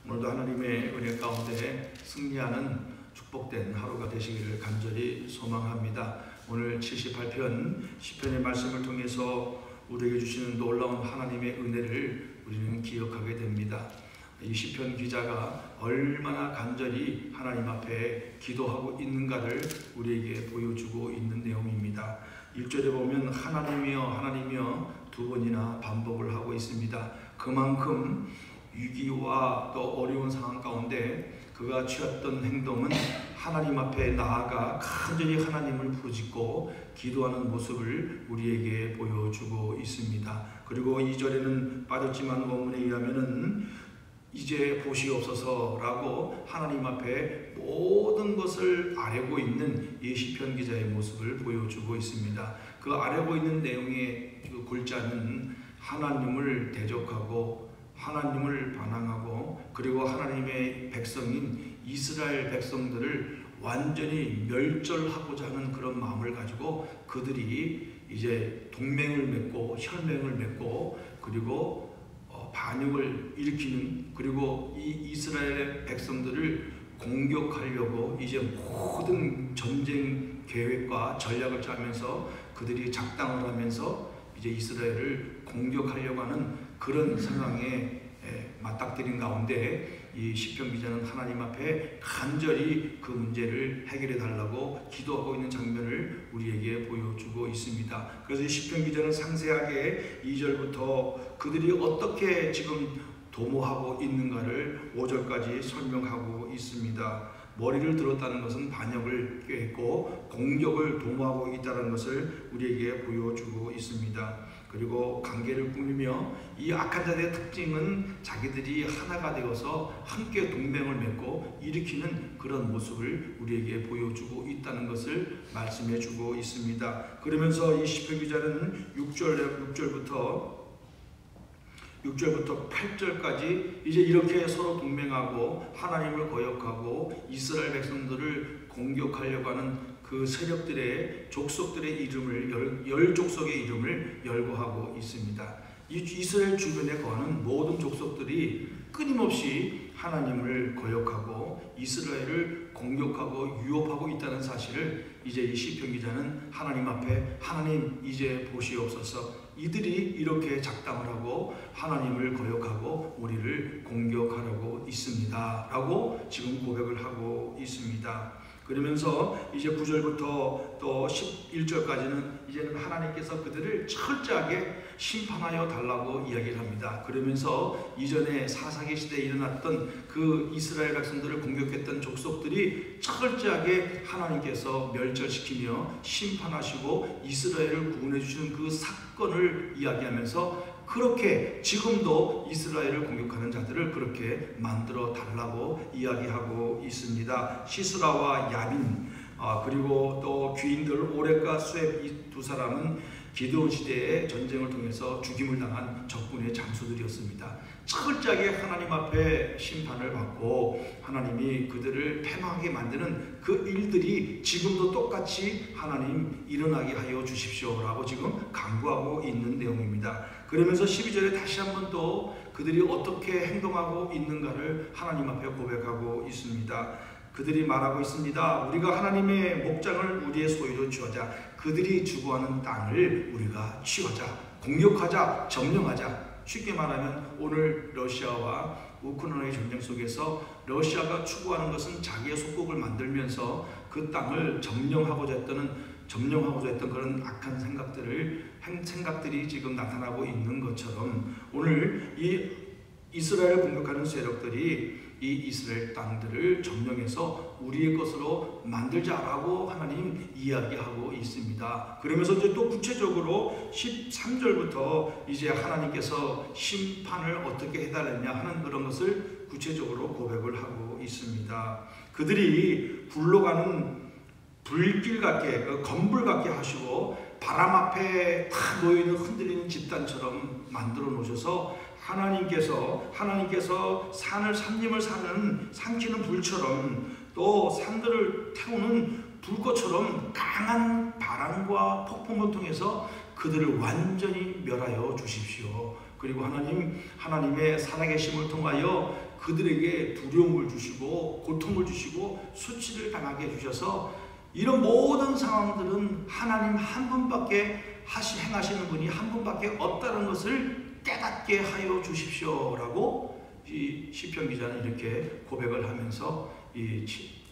오늘도 하나님의 은혜 가운데 승리하는 축복된 하루가 되시기를 간절히 소망합니다. 오늘 78편 시편의 말씀을 통해서 우리에게 주시는 놀라운 하나님의 은혜를 우리는 기억하게 됩니다. 이 시편 기자가 얼마나 간절히 하나님 앞에 기도하고 있는가를 우리에게 보여주고 있는 내용입니다. 1절에 보면 하나님이여 두 번이나 반복을 하고 있습니다. 그만큼 위기와 또 어려운 상황 가운데 그가 취했던 행동은 하나님 앞에 나아가 간절히 하나님을 부르짖고 기도하는 모습을 우리에게 보여주고 있습니다. 그리고 2절에는 빠졌지만 원문에 의하면은 이제 보시옵소서라고 하나님 앞에 모든 것을 아뢰고 있는 이 시편 기자의 모습을 보여주고 있습니다. 그 아뢰고 있는 내용의 그 골자는 하나님을 대적하고 하나님을 반항하고 그리고 하나님의 백성인 이스라엘 백성들을 완전히 멸절하고자 하는 그런 마음을 가지고 그들이 이제 동맹을 맺고 혈맹을 맺고 그리고 반역을 일으키는 그리고 이 이스라엘 백성들을 공격하려고 이제 모든 전쟁 계획과 전략을 짜면서 그들이 작당을 하면서 이제 이스라엘을 공격하려고 하는 그런 상황에 맞닥뜨린 가운데 이 시편 기자는 하나님 앞에 간절히 그 문제를 해결해 달라고 기도하고 있는 장면을 우리에게 보여주고 있습니다. 그래서 이 시편 기자는 상세하게 2절부터 그들이 어떻게 지금 도모하고 있는가를 5절까지 설명하고 있습니다. 머리를 들었다는 것은 반역을 꾀했고 공격을 도모하고 있다는 것을 우리에게 보여주고 있습니다. 그리고 관계를 꾸미며 이 악한 자들의 특징은 자기들이 하나가 되어서 함께 동맹을 맺고 일으키는 그런 모습을 우리에게 보여주고 있다는 것을 말씀해주고 있습니다. 그러면서 이 시편 기자는 6절부터 8절까지 이제 이렇게 서로 동맹하고 하나님을 거역하고 이스라엘 백성들을 공격하려고 하는 그 세력들의 족속들의 이름을 열 족속의 이름을 열거하고 있습니다. 이 이스라엘 주변에 거하는 모든 족속들이 끊임없이 하나님을 거역하고 이스라엘을 공격하고 유혹하고 있다는 사실을 이제 이 시편 기자는 하나님 앞에 하나님 이제 보시옵소서 이들이 이렇게 작당을 하고 하나님을 거역하고 우리를 공격하려고 있습니다 라고 지금 고백을 하고 있습니다. 그러면서 이제 9절부터 또 11절까지는 이제는 하나님께서 그들을 철저하게 심판하여 달라고 이야기를 합니다. 그러면서 이전에 사사기 시대에 일어났던 그 이스라엘 백성들을 공격했던 족속들이 철저하게 하나님께서 멸절시키며 심판하시고 이스라엘을 구원해 주시는 그 사건을 이야기하면서 그렇게 지금도 이스라엘을 공격하는 자들을 그렇게 만들어 달라고 이야기하고 있습니다. 시스라와 야빈 그리고 또 귀인들 오렉과 수앱 이 두 사람은 기드온 시대의 전쟁을 통해서 죽임을 당한 적군의 장수들이었습니다. 철저하게 하나님 앞에 심판을 받고 하나님이 그들을 패망하게 만드는 그 일들이 지금도 똑같이 하나님 일어나게 하여 주십시오라고 지금 간구하고 있는 내용입니다. 그러면서 12절에 다시 한번 또 그들이 어떻게 행동하고 있는가를 하나님 앞에 고백하고 있습니다. 그들이 말하고 있습니다. 우리가 하나님의 목장을 우리의 소유로 취하자. 그들이 주거하는 땅을 우리가 취하자. 공격하자. 점령하자. 쉽게 말하면 오늘 러시아와 우크라이나의 전쟁 속에서 러시아가 추구하는 것은 자기의 속국을 만들면서 그 땅을 점령하고자 했던 그런 악한 생각들이 지금 나타나고 있는 것처럼 오늘 이 이스라엘을 공격하는 세력들이 이 이스라엘 땅들을 점령해서 우리의 것으로 만들자라고 하나님 이야기하고 있습니다. 그러면서 이제 또 구체적으로 13절부터 이제 하나님께서 심판을 어떻게 해달랬냐 하는 그런 것을 구체적으로 고백을 하고 있습니다. 그들이 굴러가는 불길 같게 건불 같게 하시고 바람 앞에 다 놓여있는 흔들리는 집단처럼 만들어 놓으셔서 하나님께서 산님을 삼키는 불처럼 또 산들을 태우는 불꽃처럼 강한 바람과 폭풍을 통해서 그들을 완전히 멸하여 주십시오. 그리고 하나님의 살아계심을 통하여 그들에게 두려움을 주시고 고통을 주시고 수치를 당하게 해주셔서 이런 모든 상황들은 하나님 한 분밖에 행하시는 분이 한 분밖에 없다는 것을 깨닫게 하여 주십시오라고 이 시편 기자는 이렇게 고백을 하면서 이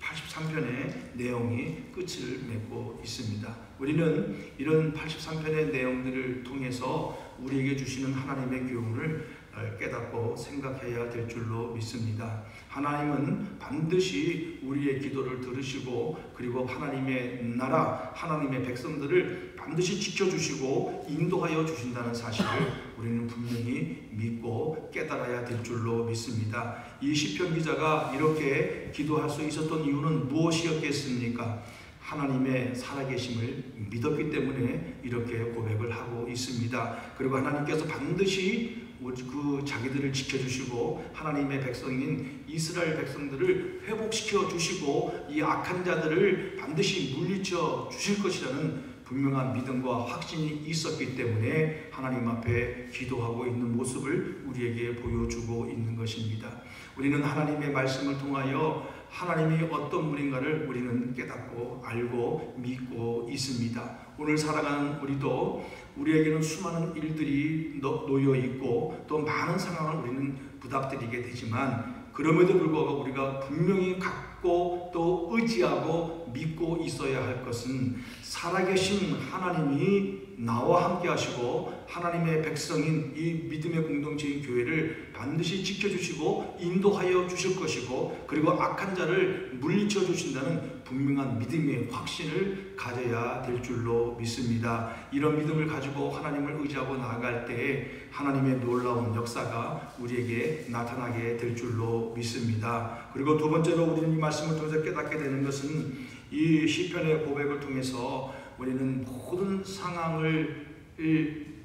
83편의 내용이 끝을 맺고 있습니다. 우리는 이런 83편의 내용들을 통해서 우리에게 주시는 하나님의 교훈을 깨닫고 생각해야 될 줄로 믿습니다. 하나님은 반드시 우리의 기도를 들으시고 그리고 하나님의 나라, 하나님의 백성들을 반드시 지켜주시고 인도하여 주신다는 사실을 우리는 분명히 믿고 깨달아야 될 줄로 믿습니다. 이 시편 기자가 이렇게 기도할 수 있었던 이유는 무엇이었겠습니까? 하나님의 살아계심을 믿었기 때문에 이렇게 고백을 하고 있습니다. 그리고 하나님께서 반드시 그 자기들을 지켜주시고 하나님의 백성인 이스라엘 백성들을 회복시켜 주시고 이 악한 자들을 반드시 물리쳐 주실 것이라는 분명한 믿음과 확신이 있었기 때문에 하나님 앞에 기도하고 있는 모습을 우리에게 보여주고 있는 것입니다. 우리는 하나님의 말씀을 통하여 하나님이 어떤 분인가를 우리는 깨닫고 알고 믿고 있습니다. 오늘 살아가는 우리도 우리에게는 수많은 일들이 놓여 있고 또 많은 상황을 우리는 부닥뜨리게 되지만 그럼에도 불구하고 우리가 분명히 갖고 또 의지하고 믿고 있어야 할 것은 살아계신 하나님이 나와 함께 하시고 하나님의 백성인 이 믿음의 공동체인 교회를 반드시 지켜주시고 인도하여 주실 것이고 그리고 악한 자를 물리쳐 주신다는 분명한 믿음의 확신을 가져야 될 줄로 믿습니다. 이런 믿음을 가지고 하나님을 의지하고 나아갈 때에 하나님의 놀라운 역사가 우리에게 나타나게 될 줄로 믿습니다. 그리고 두 번째로 우리는 이 말씀을 통해서 깨닫게 되는 것은 이 시편의 고백을 통해서 우리는 모든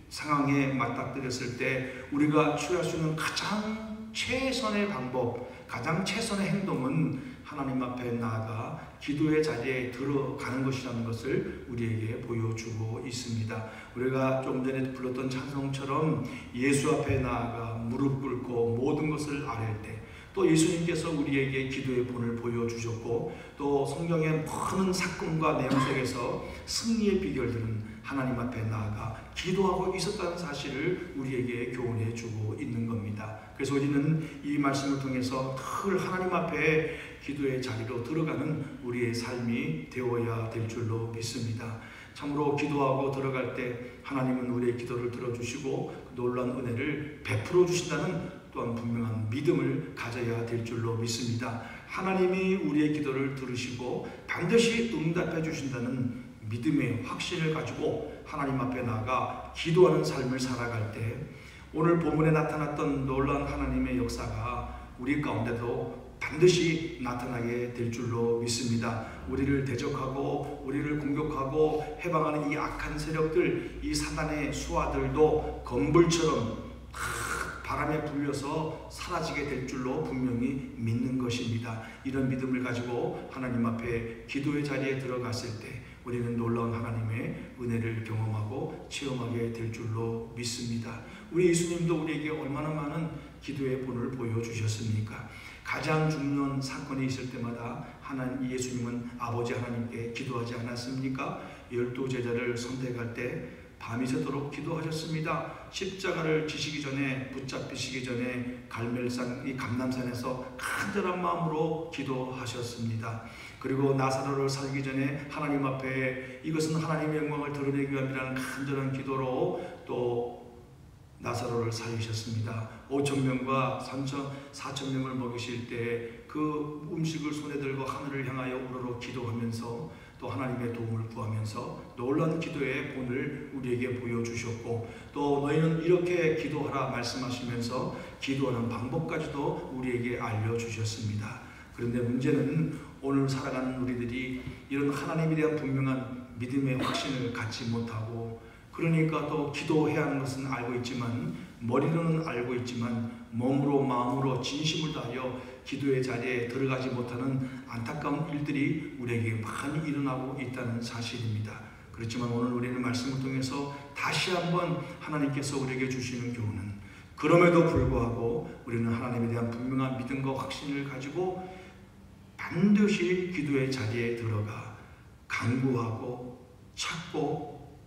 상황에 맞닥뜨렸을 때 우리가 취할 수 있는 가장 최선의 방법, 가장 최선의 행동은 하나님 앞에 나아가 기도의 자리에 들어가는 것이라는 것을 우리에게 보여주고 있습니다. 우리가 조금 전에 불렀던 찬송처럼 예수 앞에 나아가 무릎 꿇고 모든 것을 아뢰 때 또 예수님께서 우리에게 기도의 본을 보여주셨고 또 성경의 많은 사건과 내용 속에서 승리의 비결들은 하나님 앞에 나아가 기도하고 있었다는 사실을 우리에게 교훈해 주고 있는 겁니다. 그래서 우리는 이 말씀을 통해서 늘 하나님 앞에 기도의 자리로 들어가는 우리의 삶이 되어야 될 줄로 믿습니다. 참으로 기도하고 들어갈 때 하나님은 우리의 기도를 들어주시고 놀라운 은혜를 베풀어 주신다는 또한 분명한 믿음을 가져야 될 줄로 믿습니다. 하나님이 우리의 기도를 들으시고 반드시 응답해 주신다는 믿음의 확신을 가지고 하나님 앞에 나아가 기도하는 삶을 살아갈 때 오늘 본문에 나타났던 놀라운 하나님의 역사가 우리 가운데도 반드시 나타나게 될 줄로 믿습니다. 우리를 대적하고 우리를 공격하고 해방하는 이 악한 세력들, 이 사단의 수하들도 검불처럼 바람에 불려서 사라지게 될 줄로 분명히 믿는 것입니다. 이런 믿음을 가지고 하나님 앞에 기도의 자리에 들어갔을 때 우리는 놀라운 하나님의 은혜를 경험하고 체험하게 될 줄로 믿습니다. 우리 예수님도 우리에게 얼마나 많은 기도의 본을 보여주셨습니까? 가장 중요한 사건이 있을 때마다 예수님은 아버지 하나님께 기도하지 않았습니까? 12제자를 선택할 때 밤이 새도록 기도하셨습니다. 십자가를 지시기 전에, 붙잡히시기 전에 갈멜산, 이 감람산에서 간절한 마음으로 기도하셨습니다. 그리고 나사로를 살기 전에 하나님 앞에 이것은 하나님의 영광을 드러내기 위함이라는 간절한 기도로 또 나사로를 살리셨습니다. 5,000명과 4,000명을 먹이실 때 그 음식을 손에 들고 하늘을 향하여 우러러 기도하면서 또 하나님의 도움을 구하면서 놀라운 기도의 본을 우리에게 보여주셨고 또 너희는 이렇게 기도하라 말씀하시면서 기도하는 방법까지도 우리에게 알려주셨습니다. 그런데 문제는 오늘 살아가는 우리들이 이런 하나님에 대한 분명한 믿음의 확신을 갖지 못하고 그러니까 또 기도해야 하는 것은 알고 있지만 머리로는 알고 있지만 몸으로 마음으로 진심을 다하여 기도의 자리에 들어가지 못하는 안타까운 일들이 우리에게 많이 일어나고 있다는 사실입니다. 그렇지만 오늘 우리는 말씀을 통해서 다시 한번 하나님께서 우리에게 주시는 교훈은 그럼에도 불구하고 우리는 하나님에 대한 분명한 믿음과 확신을 가지고 반드시 기도의 자리에 들어가 간구하고 찾고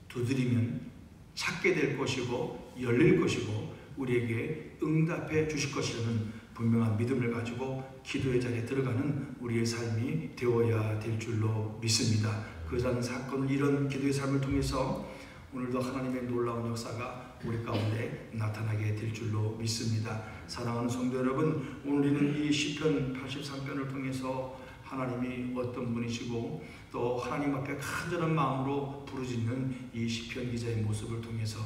두드리면 찾게 될 것이고 열릴 것이고 우리에게 응답해 주실 것이라는 분명한 믿음을 가지고 기도의 자리에 들어가는 우리의 삶이 되어야 될 줄로 믿습니다. 그러한 사건을 이런 기도의 삶을 통해서 오늘도 하나님의 놀라운 역사가 우리 가운데 나타나게 될 줄로 믿습니다. 사랑하는 성도 여러분, 오늘은 이 시편 83편을 통해서 하나님이 어떤 분이시고 또 하나님 앞에 간절한 마음으로 부르짖는 이 시편 기자의 모습을 통해서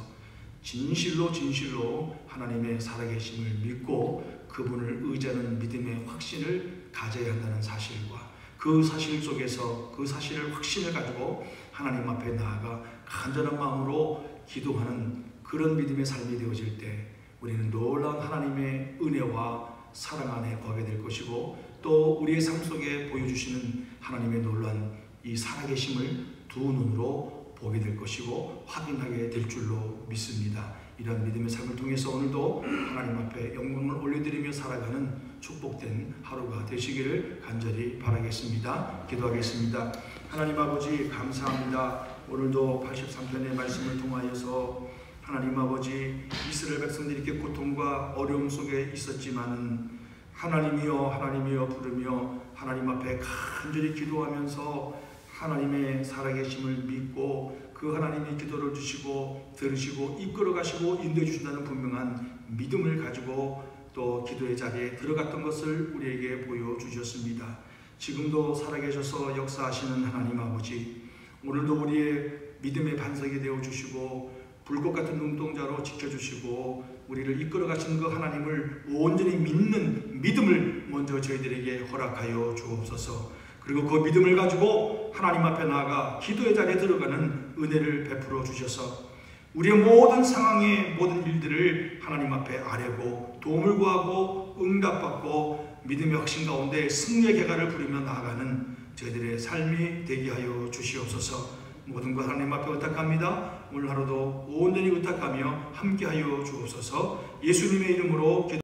진실로 하나님의 살아계심을 믿고 그분을 의지하는 믿음의 확신을 가져야 한다는 사실과 그 사실 속에서 그 사실을 확신을 가지고 하나님 앞에 나아가 간절한 마음으로 기도하는 그런 믿음의 삶이 되어질 때 우리는 놀라운 하나님의 은혜와 사랑 안에 거하게 될 것이고 또 우리의 삶 속에 보여주시는 하나님의 놀라운 이 살아계심을 두 눈으로 보게 될 것이고 확인하게 될 줄로 믿습니다. 이런 믿음의 삶을 통해서 오늘도 하나님 앞에 영광을 올려드리며 살아가는 축복된 하루가 되시기를 간절히 바라겠습니다. 기도하겠습니다. 하나님 아버지 감사합니다. 오늘도 83편의 말씀을 통하여서 하나님 아버지 이스라엘 백성들이 이렇게 고통과 어려움 속에 있었지만은 하나님이여 부르며 하나님 앞에 간절히 기도하면서 하나님의 살아계심을 믿고 그 하나님이 기도를 주시고 들으시고 이끌어 가시고 인도해 주신다는 분명한 믿음을 가지고 또 기도의 자리에 들어갔던 것을 우리에게 보여주셨습니다. 지금도 살아계셔서 역사하시는 하나님 아버지, 오늘도 우리의 믿음의 반석이 되어주시고 불꽃 같은 눈동자로 지켜주시고 우리를 이끌어 가시는 그 하나님을 온전히 믿는 믿음을 먼저 저희들에게 허락하여 주옵소서. 그리고 그 믿음을 가지고 하나님 앞에 나아가 기도의 자리에 들어가는 은혜를 베풀어 주셔서 우리의 모든 상황의 모든 일들을 하나님 앞에 아뢰고 도움을 구하고 응답받고 믿음의 확신 가운데 승리의 개가를 부리며 나아가는 저희들의 삶이 되게 하여 주시옵소서. 모든 것 하나님 앞에 의탁합니다. 오늘 하루도 온전히 의탁하며 함께하여 주옵소서. 예수님의 이름으로 기도